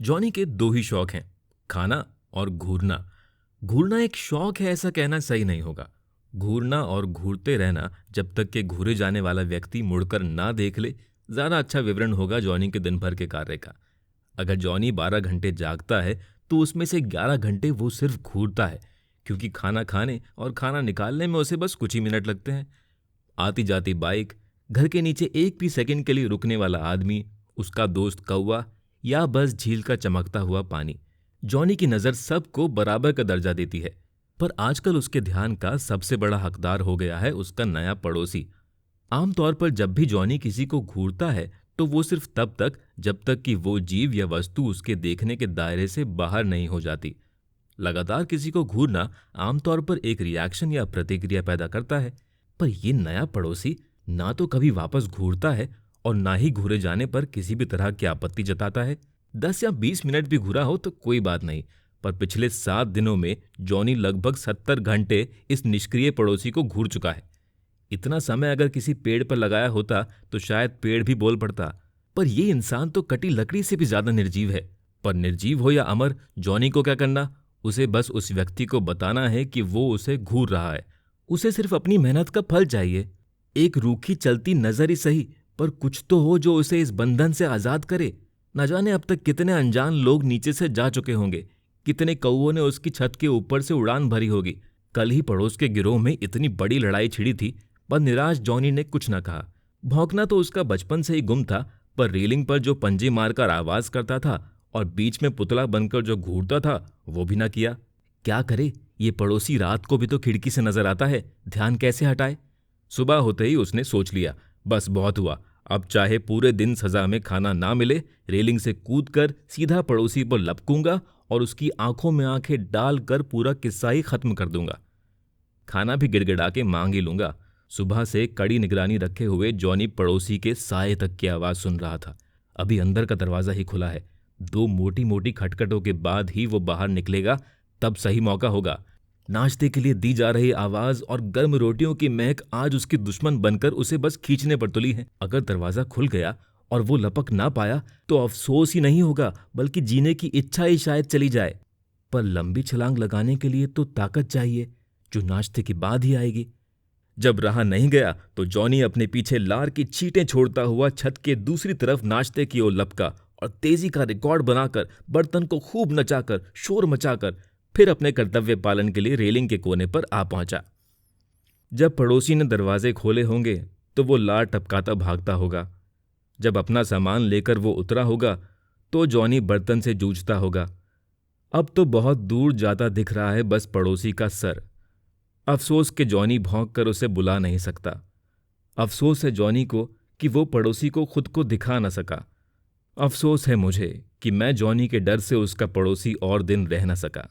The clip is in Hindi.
जॉनी के दो ही शौक हैं, खाना और घूरना। घूरना एक शौक है ऐसा कहना सही नहीं होगा। घूरना और घूरते रहना जब तक कि घूरे जाने वाला व्यक्ति मुड़कर ना देख ले, ज़्यादा अच्छा विवरण होगा जॉनी के दिन भर के कार्य का। अगर जॉनी 12 घंटे जागता है तो उसमें से 11 घंटे वो सिर्फ घूरता है, क्योंकि खाना खाने और खाना निकालने में उसे बस कुछ ही मिनट लगते हैं। आती जाती बाइक, घर के नीचे एक भी सेकंड के लिए रुकने वाला आदमी, उसका दोस्त कौवा या बस झील का चमकता हुआ पानी, जॉनी की नज़र सबको बराबर का दर्जा देती है। पर आजकल उसके ध्यान का सबसे बड़ा हकदार हो गया है उसका नया पड़ोसी। आमतौर पर जब भी जॉनी किसी को घूरता है तो वो सिर्फ तब तक जब तक कि वो जीव या वस्तु उसके देखने के दायरे से बाहर नहीं हो जाती। लगातार किसी को घूरना आमतौर पर एक रिएक्शन या प्रतिक्रिया पैदा करता है, पर ये नया पड़ोसी ना तो कभी वापस घूरता है और ना ही घूरे जाने पर किसी भी तरह की आपत्ति जताता है। 10 या 20 मिनट भी घूरा हो तो कोई बात नहीं, पर पिछले 7 दिनों में जॉनी लगभग 70 घंटे इस निष्क्रिय पड़ोसी को घूर चुका है। इतना समय अगर किसी पेड़ पर लगाया होता तो शायद पेड़ भी बोल पड़ता, पर यह इंसान तो कटी लकड़ी से भी ज्यादा निर्जीव है। पर निर्जीव हो या अमर, जॉनी को क्या करना? उसे बस उस व्यक्ति को बताना है कि वो उसे घूर रहा है। उसे सिर्फ अपनी मेहनत का फल चाहिए। एक रूखी चलती नजर ही सही, पर कुछ तो हो जो उसे इस बंधन से आजाद करे। न जाने अब तक कितने अनजान लोग नीचे से जा चुके होंगे, कितने कौओं ने उसकी छत के ऊपर से उड़ान भरी होगी। कल ही पड़ोस के गिरोह में इतनी बड़ी लड़ाई छिड़ी थी, पर निराश जॉनी ने कुछ न कहा। भौंकना तो उसका बचपन से ही गुम था, पर रेलिंग पर जो पंजे मारकर आवाज करता था और बीच में पुतला बनकर जो घूरता था वो भी न किया। क्या करे, ये पड़ोसी रात को भी तो खिड़की से नजर आता है, ध्यान कैसे हटाए? सुबह होते ही उसने सोच लिया, बस बहुत हुआ, अब चाहे पूरे दिन सजा में खाना ना मिले, रेलिंग से कूदकर सीधा पड़ोसी पर लपकूंगा और उसकी आंखों में आंखें डालकर पूरा किस्सा ही खत्म कर दूंगा। खाना भी गिड़गिड़ा के मांग ही लूंगा। सुबह से कड़ी निगरानी रखे हुए जॉनी पड़ोसी के साए तक की आवाज सुन रहा था। अभी अंदर का दरवाजा ही खुला है। 2 मोटी मोटी खटखटों के बाद ही वो बाहर निकलेगा, तब सही मौका होगा। नाश्ते के लिए दी जा रही आवाज और गर्म रोटियों की महक आज उसकी दुश्मन बनकर उसे बस खींचने पर तुली है। अगर दरवाजा खुल गया और वो लपक ना पाया तो अफसोस ही नहीं होगा, बल्कि जीने की इच्छा ही शायद चली जाए। पर लंबी छलांग लगाने के लिए तो ताकत चाहिए, जो नाश्ते के बाद ही आएगी। जब रहा नहीं गया तो जॉनी अपने पीछे लार की छींटें छोड़ता हुआ छत के दूसरी तरफ नाश्ते की ओर लपका और तेजी का रिकॉर्ड बनाकर, बर्तन को खूब नचाकर, शोर मचाकर फिर अपने कर्तव्य पालन के लिए रेलिंग के कोने पर आ पहुंचा। जब पड़ोसी ने दरवाजे खोले होंगे तो वो लार टपकाता भागता होगा। जब अपना सामान लेकर वो उतरा होगा तो जॉनी बर्तन से जूझता होगा। अब तो बहुत दूर जाता दिख रहा है बस पड़ोसी का सर। अफसोस के जॉनी भौंक कर उसे बुला नहीं सकता। अफसोस है जॉनी को कि वो पड़ोसी को खुद को दिखा न सका। अफसोस है मुझे कि मैं जॉनी के डर से उसका पड़ोसी और दिन रह न सका।